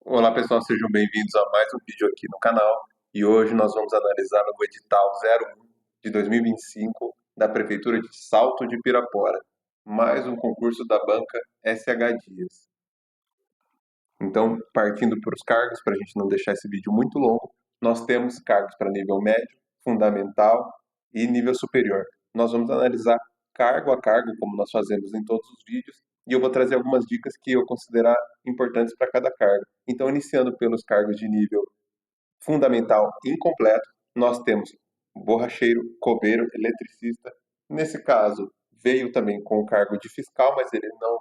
Olá pessoal, sejam bem-vindos a mais um vídeo aqui no canal e hoje nós vamos analisar o edital 01 de 2025 da Prefeitura de Salto de Pirapora, mais um concurso da banca SH Dias. Então, partindo para os cargos, para a gente não deixar esse vídeo muito longo, nós temos cargos para nível médio, fundamental e nível superior. Nós vamos analisar cargo a cargo, como nós fazemos em todos os vídeos, e eu vou trazer algumas dicas que eu considerar importantes para cada cargo. Então, iniciando pelos cargos de nível fundamental incompleto, nós temos borracheiro, coveiro, eletricista. Nesse caso, veio também com o cargo de fiscal, mas ele não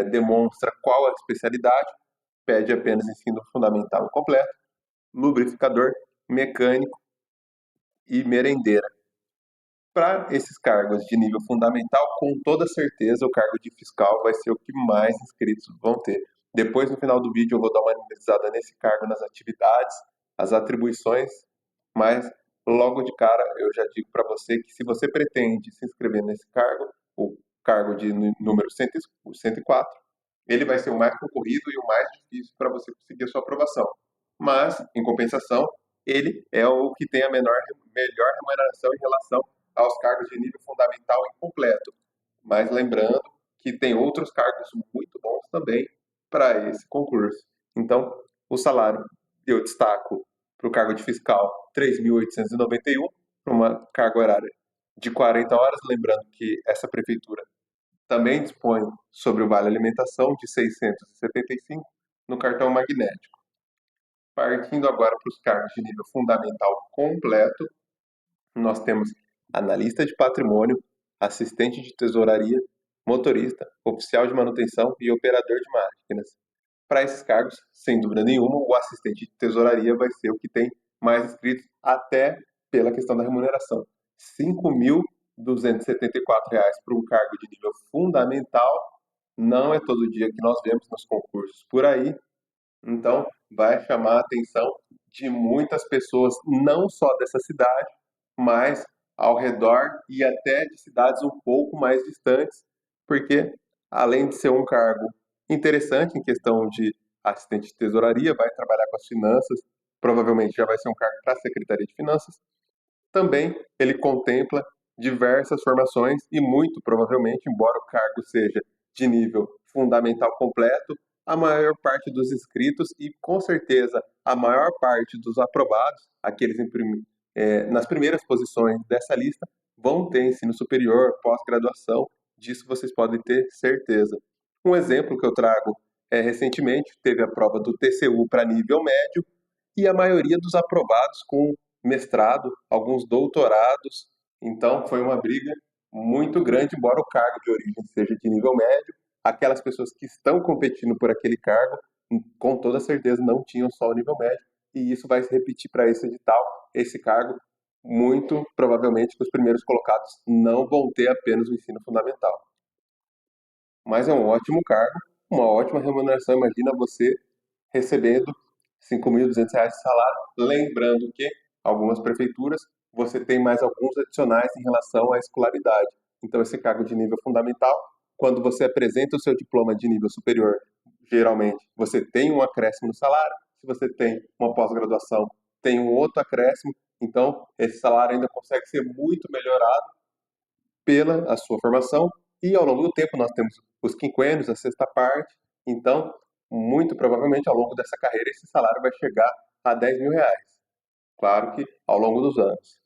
demonstra qual a especialidade, pede apenas ensino fundamental incompleto, lubrificador, mecânico e merendeira. Para esses cargos de nível fundamental, com toda certeza, o cargo de fiscal vai ser o que mais inscritos vão ter. Depois, no final do vídeo, eu vou dar uma analisada nesse cargo, nas atividades, as atribuições, mas logo de cara eu já digo para você que se você pretende se inscrever nesse cargo, o cargo de número 104, ele vai ser o mais concorrido e o mais difícil para você conseguir a sua aprovação. Mas, em compensação, ele é o que tem a melhor remuneração em relação aos cargos de nível fundamental incompleto. Mas lembrando que tem outros cargos muito bons também para esse concurso. Então, o salário eu destaco para o cargo de fiscal 3.891, para uma carga horária de 40 horas, lembrando que essa prefeitura também dispõe sobre o vale alimentação de 675 no cartão magnético. Partindo agora para os cargos de nível fundamental completo, nós temos analista de patrimônio, assistente de tesouraria, motorista, oficial de manutenção e operador de máquinas. Para esses cargos, sem dúvida nenhuma, o assistente de tesouraria vai ser o que tem mais inscritos, até pela questão da remuneração. R$ 5.274 para um cargo de nível fundamental não é todo dia que nós vemos nos concursos por aí, então vai chamar a atenção de muitas pessoas, não só dessa cidade, mas ao redor e até de cidades um pouco mais distantes, porque além de ser um cargo interessante em questão de assistente de tesouraria, vai trabalhar com as finanças, provavelmente já vai ser um cargo para a Secretaria de Finanças, também ele contempla diversas formações e muito provavelmente, embora o cargo seja de nível fundamental completo, a maior parte dos inscritos e com certeza a maior parte dos aprovados, aqueles nas primeiras posições dessa lista, vão ter ensino superior, pós-graduação, disso vocês podem ter certeza. Um exemplo que eu trago recentemente, teve a prova do TCU para nível médio e a maioria dos aprovados com mestrado, alguns doutorados. Então, foi uma briga muito grande, embora o cargo de origem seja de nível médio. Aquelas pessoas que estão competindo por aquele cargo, com toda certeza, não tinham só o nível médio. E isso vai se repetir para esse edital, esse cargo. Muito provavelmente que os primeiros colocados não vão ter apenas o ensino fundamental. Mas é um ótimo cargo, uma ótima remuneração. Imagina você recebendo R$ 5.200 de salário, lembrando que algumas prefeituras você tem mais alguns adicionais em relação à escolaridade. Então, esse cargo de nível fundamental, quando você apresenta o seu diploma de nível superior, geralmente você tem um acréscimo no salário. Se você tem uma pós-graduação, tem um outro acréscimo. Então, esse salário ainda consegue ser muito melhorado pela a sua formação e ao longo do tempo nós temos os quinquênios, a sexta parte, então muito provavelmente ao longo dessa carreira esse salário vai chegar a R$ 10.000, claro que ao longo dos anos.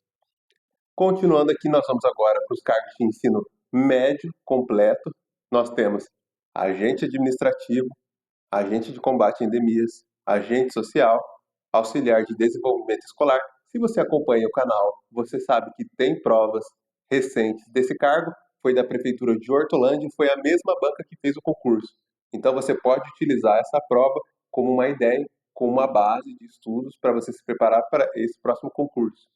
Continuando aqui, nós vamos agora para os cargos de ensino médio completo, nós temos agente administrativo, agente de combate a endemias, agente social, auxiliar de desenvolvimento escolar. Se você acompanha o canal, você sabe que tem provas recentes desse cargo, foi da Prefeitura de Hortolândia e foi a mesma banca que fez o concurso. Então você pode utilizar essa prova como uma ideia, como uma base de estudos para você se preparar para esse próximo concurso.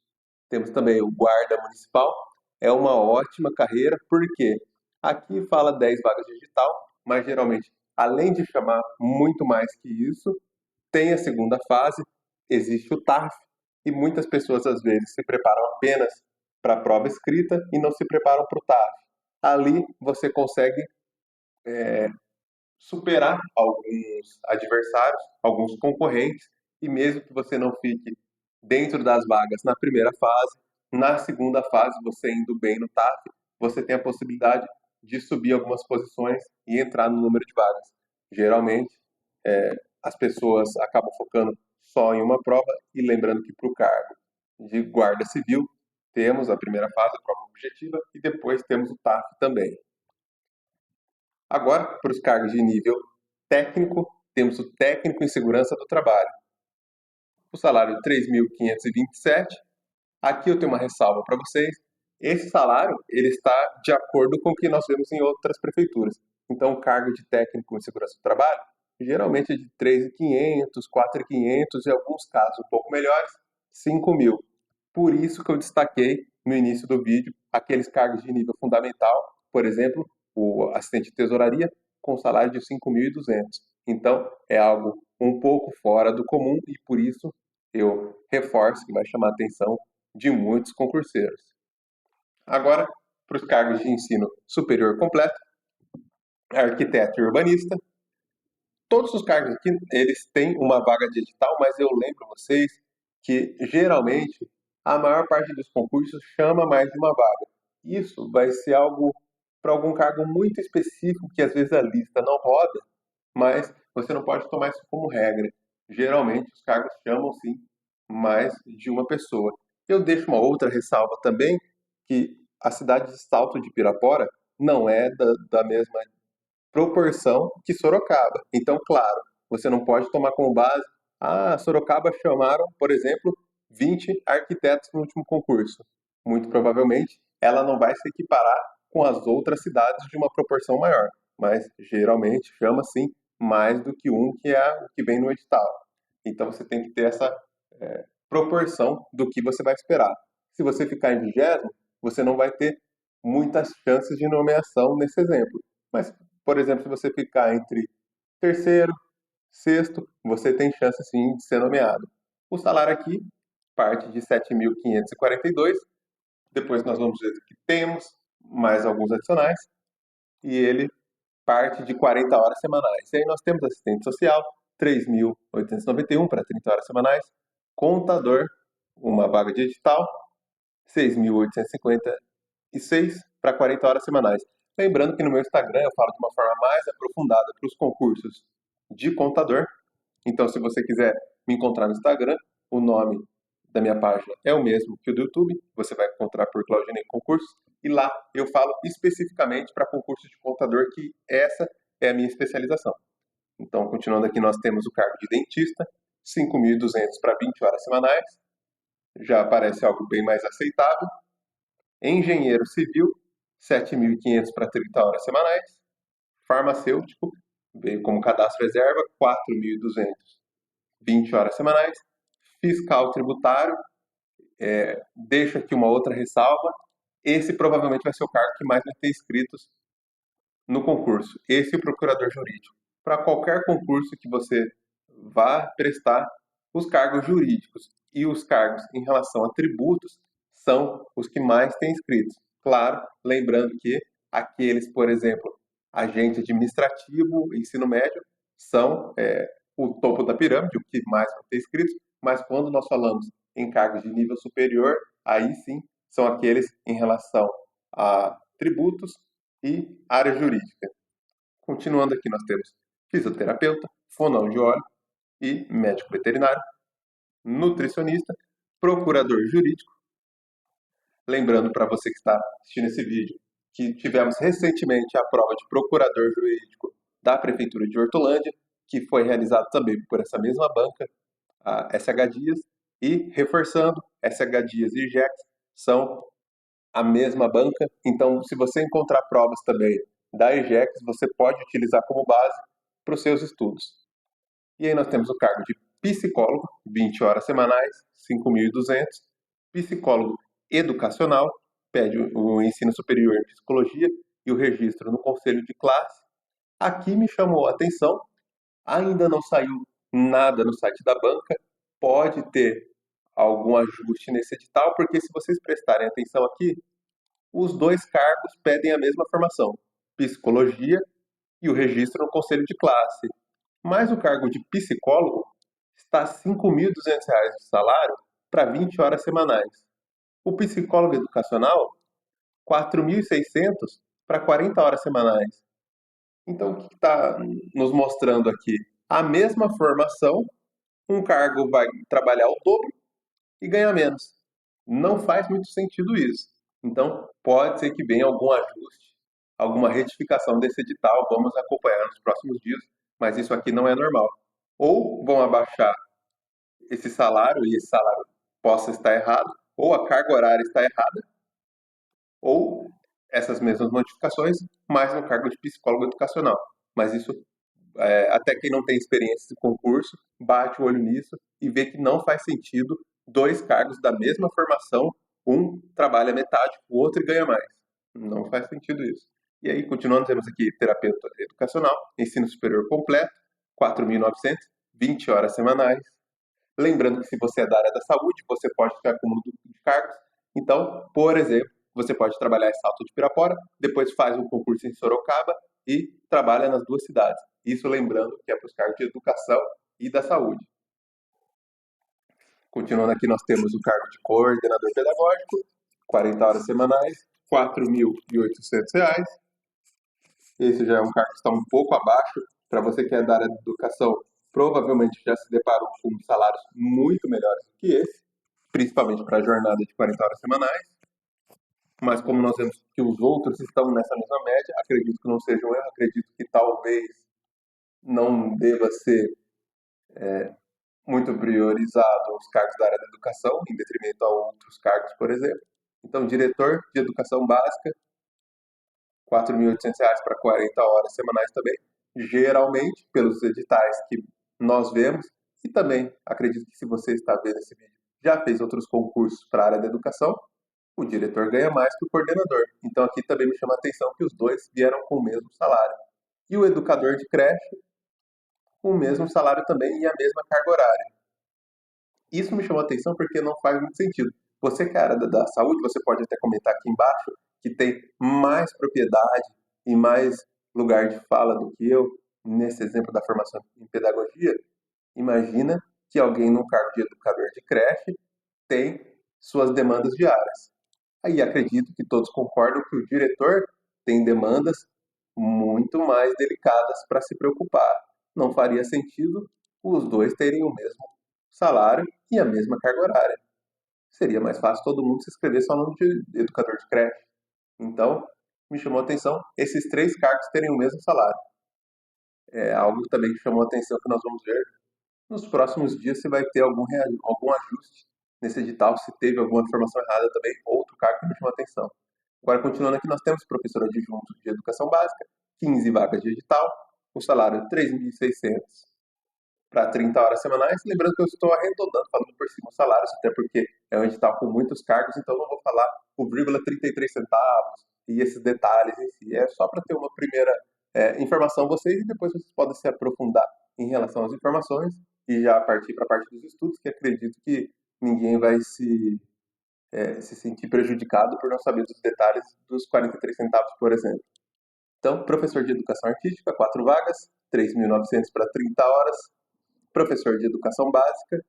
Temos também o guarda municipal, é uma ótima carreira, porque aqui fala 10 vagas de digital, mas geralmente, além de chamar muito mais que isso, tem a segunda fase, existe o TAF, e muitas pessoas às vezes se preparam apenas para a prova escrita e não se preparam para o TAF. Ali você consegue superar alguns adversários, alguns concorrentes, e mesmo que você não fique dentro das vagas na primeira fase, na segunda fase, você indo bem no TAF, você tem a possibilidade de subir algumas posições e entrar no número de vagas. Geralmente, as pessoas acabam focando só em uma prova e lembrando que para o cargo de guarda civil temos a primeira fase, a prova objetiva, e depois temos o TAF também. Agora, para os cargos de nível técnico, temos o técnico em segurança do trabalho. O salário de 3.527. Aqui eu tenho uma ressalva para vocês. Esse salário ele está de acordo com o que nós vemos em outras prefeituras. Então, o cargo de técnico em segurança do trabalho geralmente é de 3.500, 4.500 e em alguns casos um pouco melhores, 5.000. Por isso que eu destaquei no início do vídeo aqueles cargos de nível fundamental, por exemplo, o assistente de tesouraria com salário de 5.200. Então, é algo um pouco fora do comum e por isso eu reforço que vai chamar a atenção de muitos concurseiros. Agora, para os cargos de ensino superior completo, arquiteto e urbanista, todos os cargos aqui, eles têm uma vaga de edital, mas eu lembro vocês que, geralmente, a maior parte dos concursos chama mais de uma vaga. Isso vai ser algo para algum cargo muito específico, que às vezes a lista não roda, mas você não pode tomar isso como regra. Geralmente, os cargos chamam, sim, mais de uma pessoa. Eu deixo uma outra ressalva também, que a cidade de Salto de Pirapora não é da mesma proporção que Sorocaba. Então, claro, você não pode tomar como base, Sorocaba chamaram, por exemplo, 20 arquitetos no último concurso. Muito provavelmente, ela não vai se equiparar com as outras cidades de uma proporção maior, mas geralmente chama sim mais do que um que é o que vem no edital. Então você tem que ter essa proporção do que você vai esperar. Se você ficar em 20º, você não vai ter muitas chances de nomeação nesse exemplo. Mas, por exemplo, se você ficar entre terceiro, sexto, você tem chance sim de ser nomeado. O salário aqui parte de 7.542. Depois nós vamos ver que temos mais alguns adicionais e ele parte de 40 horas semanais. E aí nós temos assistente social, 3.891 para 30 horas semanais, contador, uma vaga de edital, 6.856 para 40 horas semanais. Lembrando que no meu Instagram eu falo de uma forma mais aprofundada para os concursos de contador. Então, se você quiser me encontrar no Instagram, o nome da minha página é o mesmo que o do YouTube. Você vai encontrar por Claudinei Concursos. E lá eu falo especificamente para concursos de contador, que essa é a minha especialização. Então, continuando aqui, nós temos o cargo de dentista, 5.200 para 20 horas semanais. Já parece algo bem mais aceitável. Engenheiro civil, 7.500 para 30 horas semanais. Farmacêutico, veio como cadastro reserva, 4.200, 20 horas semanais. Fiscal tributário, deixo aqui uma outra ressalva, esse provavelmente vai ser o cargo que mais vai ter inscritos no concurso. Esse é o procurador jurídico. Para qualquer concurso que você vá prestar, os cargos jurídicos e os cargos em relação a tributos são os que mais têm inscritos. Claro, lembrando que aqueles, por exemplo, agente administrativo, ensino médio, são o topo da pirâmide, o que mais vai ter inscritos, mas quando nós falamos em cargos de nível superior, aí sim são aqueles em relação a tributos e área jurídica. Continuando aqui, nós temos fisioterapeuta, fonoaudiólogo e médico veterinário, nutricionista, procurador jurídico. Lembrando para você que está assistindo esse vídeo que tivemos recentemente a prova de procurador jurídico da Prefeitura de Hortolândia, que foi realizado também por essa mesma banca, a SH Dias, e reforçando, SH Dias e IGEX são a mesma banca, então se você encontrar provas também da IGEX, você pode utilizar como base para os seus estudos. E aí nós temos o cargo de psicólogo, 20 horas semanais, 5.200, psicólogo educacional, pede o ensino superior em psicologia e o registro no conselho de classe. Aqui me chamou a atenção, ainda não saiu nada no site da banca, pode ter algum ajuste nesse edital, porque se vocês prestarem atenção aqui, os dois cargos pedem a mesma formação, psicologia e o registro no conselho de classe. Mas o cargo de psicólogo está R$ 5.200 de salário para 20 horas semanais. O psicólogo educacional, 4.600 para 40 horas semanais. Então, o que está nos mostrando aqui? A mesma formação, um cargo vai trabalhar o dobro e ganhar menos. Não faz muito sentido isso. Então, pode ser que venha algum ajuste, alguma retificação desse edital, vamos acompanhar nos próximos dias, mas isso aqui não é normal. Ou vão abaixar esse salário e esse salário possa estar errado, ou a carga horária está errada, ou essas mesmas notificações, mas no cargo de psicólogo educacional. Mas isso, até quem não tem experiência de concurso, bate o olho nisso e vê que não faz sentido dois cargos da mesma formação, um trabalha metade, o outro ganha mais. Não faz sentido isso. E aí, continuando, temos aqui terapeuta educacional, ensino superior completo, 4.900, 20 horas semanais. Lembrando que se você é da área da saúde, você pode ter acúmulo de cargos. Então, por exemplo, você pode trabalhar em Salto de Pirapora, depois faz um concurso em Sorocaba e trabalha nas duas cidades. Isso lembrando que é para os cargos de educação e da saúde. Continuando aqui, nós temos o cargo de coordenador pedagógico, 40 horas semanais, R$ 4.800. Esse já é um cargo que está um pouco abaixo. Para você que é da área de educação, provavelmente já se deparou com salários muito melhores do que esse, principalmente para a jornada de 40 horas semanais. Mas como nós vemos que os outros estão nessa mesma média, acredito que não seja um erro, acredito que talvez não deva ser muito priorizado os cargos da área da educação, em detrimento a outros cargos, por exemplo. Então, diretor de educação básica, R$ 4.800 para 40 horas semanais também, geralmente pelos editais que nós vemos, e também acredito que se você está vendo esse vídeo, já fez outros concursos para a área da educação, o diretor ganha mais que o coordenador. Então aqui também me chama a atenção que os dois vieram com o mesmo salário. E o educador de creche, o mesmo salário também e a mesma carga horária. Isso me chamou a atenção porque não faz muito sentido. Você que é a área da saúde, você pode até comentar aqui embaixo que tem mais propriedade e mais lugar de fala do que eu, nesse exemplo da formação em pedagogia. Imagina que alguém no cargo de educador de creche tem suas demandas diárias. Aí acredito que todos concordam que o diretor tem demandas muito mais delicadas para se preocupar. Não faria sentido os dois terem o mesmo salário e a mesma carga horária. Seria mais fácil todo mundo se inscrever só no de educador de creche. Então, me chamou a atenção esses três cargos terem o mesmo salário. É algo também que chamou a atenção que nós vamos ver nos próximos dias se vai ter algum ajuste nesse edital, se teve alguma informação errada também, outro cargo que me chamou a atenção. Agora, continuando aqui, nós temos professor adjunto de educação básica, 15 vagas de edital, o salário 3.600 para 30 horas semanais. Lembrando que eu estou arredondando, falando por cima os salários, até porque é um edital com muitos cargos, então não vou falar o vírgula 33 centavos e esses detalhes em si. É só para ter uma primeira informação vocês e depois vocês podem se aprofundar em relação às informações e já partir para a parte dos estudos, que acredito que ninguém vai se sentir prejudicado por não saber dos detalhes dos 43 centavos, por exemplo. Então, professor de educação artística, 4 vagas, 3.900 para 30 horas. Professor de educação básica,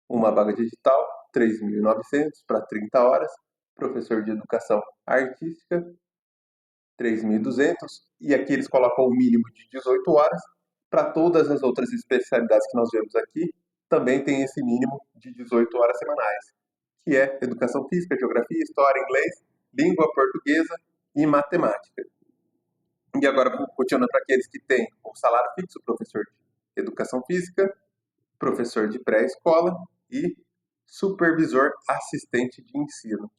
uma vaga de edital, 3.900 para 30 horas. Professor de educação artística, 3.200. E aqui eles colocam o mínimo de 18 horas. Para todas as outras especialidades que nós vemos aqui, também tem esse mínimo de 18 horas semanais, que é educação física, geografia, história, inglês, língua portuguesa e matemática. E agora, continuando para aqueles que têm o salário fixo, professor de educação física, professor de pré-escola e supervisor assistente de ensino.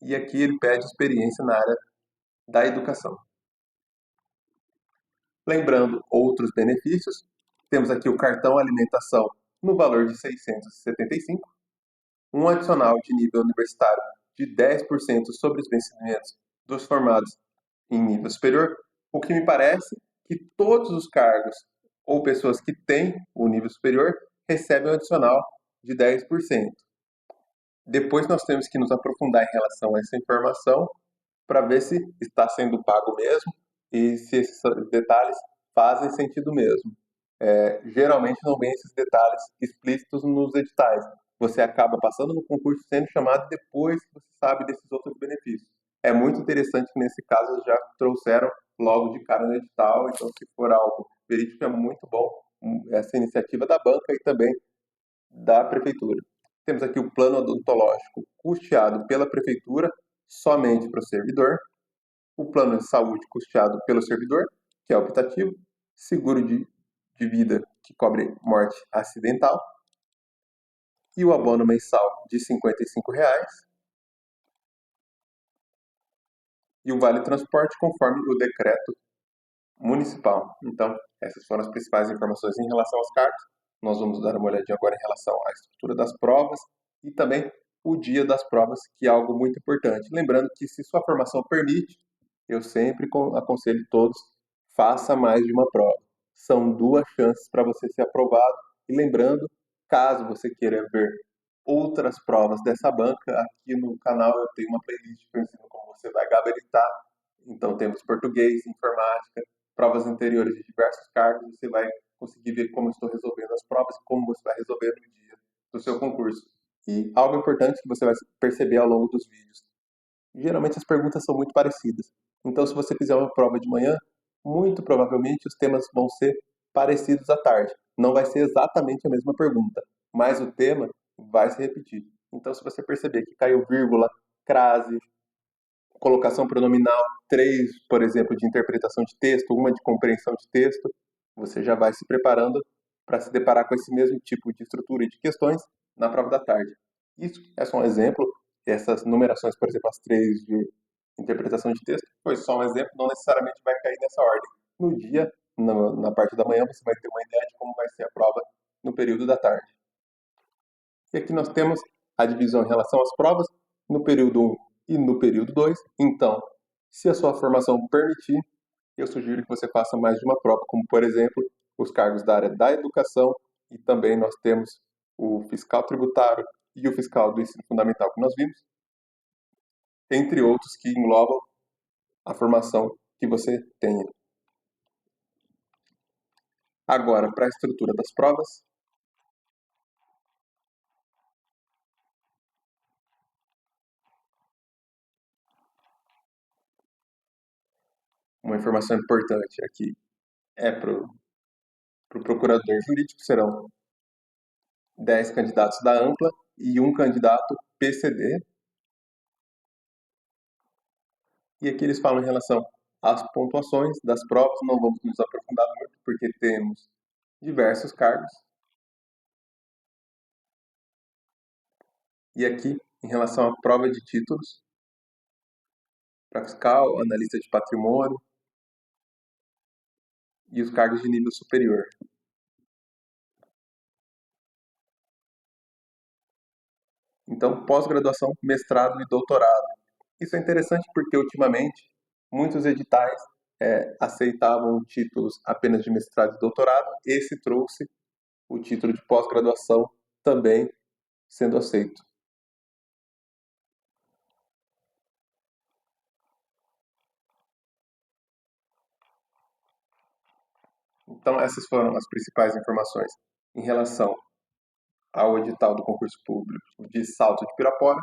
E aqui ele pede experiência na área da educação. Lembrando outros benefícios, temos aqui o cartão alimentação no valor de 675, um adicional de nível universitário de 10% sobre os vencimentos dos formados em nível superior, o que me parece que todos os cargos ou pessoas que têm o nível superior recebem um adicional de 10%. Depois nós temos que nos aprofundar em relação a essa informação para ver se está sendo pago mesmo e se esses detalhes fazem sentido mesmo. Geralmente não vem esses detalhes explícitos nos editais. Você acaba passando no concurso sendo chamado e depois você sabe desses outros benefícios. É muito interessante que nesse caso eles já trouxeram logo de cara no edital, então se for algo verídico é muito bom essa iniciativa da banca e também da prefeitura. Temos aqui o plano odontológico custeado pela prefeitura somente para o servidor, o plano de saúde custeado pelo servidor, que é optativo, seguro de vida que cobre morte acidental, e o abono mensal de R$ 55,00 e o vale transporte conforme o decreto municipal. Então, essas foram as principais informações em relação aos cargos. Nós vamos dar uma olhadinha agora em relação à estrutura das provas e também o dia das provas, que é algo muito importante. Lembrando que se sua formação permite, eu sempre aconselho todos, faça mais de uma prova. São duas chances para você ser aprovado. E lembrando, caso você queira ver outras provas dessa banca, aqui no canal eu tenho uma playlist que eu ensino como você vai gabaritar. Então temos português, informática, provas anteriores de diversos cargos, você vai conseguir ver como eu estou resolvendo as provas e como você vai resolver no dia do seu concurso. E algo importante que você vai perceber ao longo dos vídeos. Geralmente as perguntas são muito parecidas. Então, se você fizer uma prova de manhã, muito provavelmente os temas vão ser parecidos à tarde. Não vai ser exatamente a mesma pergunta, mas o tema vai se repetir. Então, se você perceber que caiu vírgula, crase, colocação pronominal, três, por exemplo, de interpretação de texto, uma de compreensão de texto, você já vai se preparando para se deparar com esse mesmo tipo de estrutura e de questões na prova da tarde. Isso é só um exemplo. Essas numerações, por exemplo, as três de interpretação de texto, foi só um exemplo, não necessariamente vai cair nessa ordem. No dia, na parte da manhã, você vai ter uma ideia de como vai ser a prova no período da tarde. E aqui nós temos a divisão em relação às provas no período 1 e no período 2. Então, se a sua formação permitir, eu sugiro que você faça mais de uma prova, como por exemplo, os cargos da área da educação e também nós temos o fiscal tributário e o fiscal do ensino fundamental que nós vimos, entre outros que englobam a formação que você tenha. Agora, para a estrutura das provas, uma informação importante aqui é para o procurador jurídico, serão 10 candidatos da Ampla e um candidato PCD. E aqui eles falam em relação às pontuações das provas, não vamos nos aprofundar muito, porque temos diversos cargos. E aqui, em relação à prova de títulos, para fiscal, analista de patrimônio e os cargos de nível superior. Então, pós-graduação, mestrado e doutorado. Isso é interessante porque, ultimamente, muitos editais aceitavam títulos apenas de mestrado e doutorado. Esse trouxe o título de pós-graduação também sendo aceito. Então, essas foram as principais informações em relação ao edital do concurso público de Salto de Pirapora.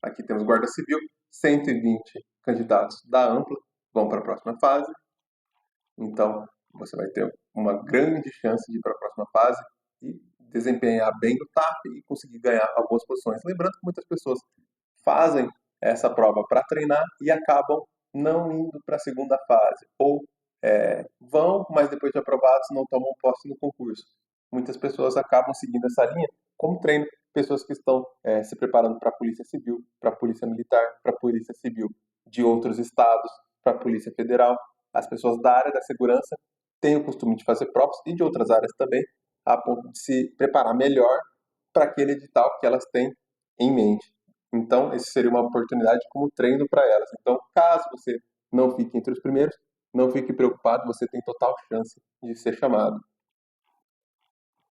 Aqui temos Guarda Civil, 120 candidatos da Ampla vão para a próxima fase. Então, você vai ter uma grande chance de ir para a próxima fase e desempenhar bem o TAP e conseguir ganhar algumas posições. Lembrando que muitas pessoas fazem essa prova para treinar e acabam não indo para a segunda fase. Ou vão, mas depois de aprovados não tomam posse no concurso. Muitas pessoas acabam seguindo essa linha como treino. Pessoas que estão se preparando para a Polícia Civil, para a Polícia Militar, para a Polícia Civil de outros estados, para a Polícia Federal. As pessoas da área da segurança têm o costume de fazer provas e de outras áreas também, a ponto de se preparar melhor para aquele edital que elas têm em mente. Então, esse seria uma oportunidade como treino para elas. Então, caso você não fique entre os primeiros, não fique preocupado, você tem total chance de ser chamado.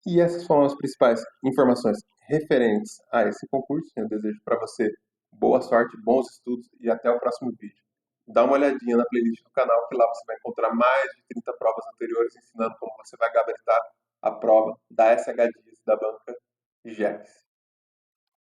E essas foram as principais informações referentes a esse concurso. Eu desejo para você boa sorte, bons estudos e até o próximo vídeo. dá uma olhadinha na playlist do canal, que lá você vai encontrar mais de 30 provas anteriores ensinando como você vai gabaritar a prova da SHDIS da banca GEPS.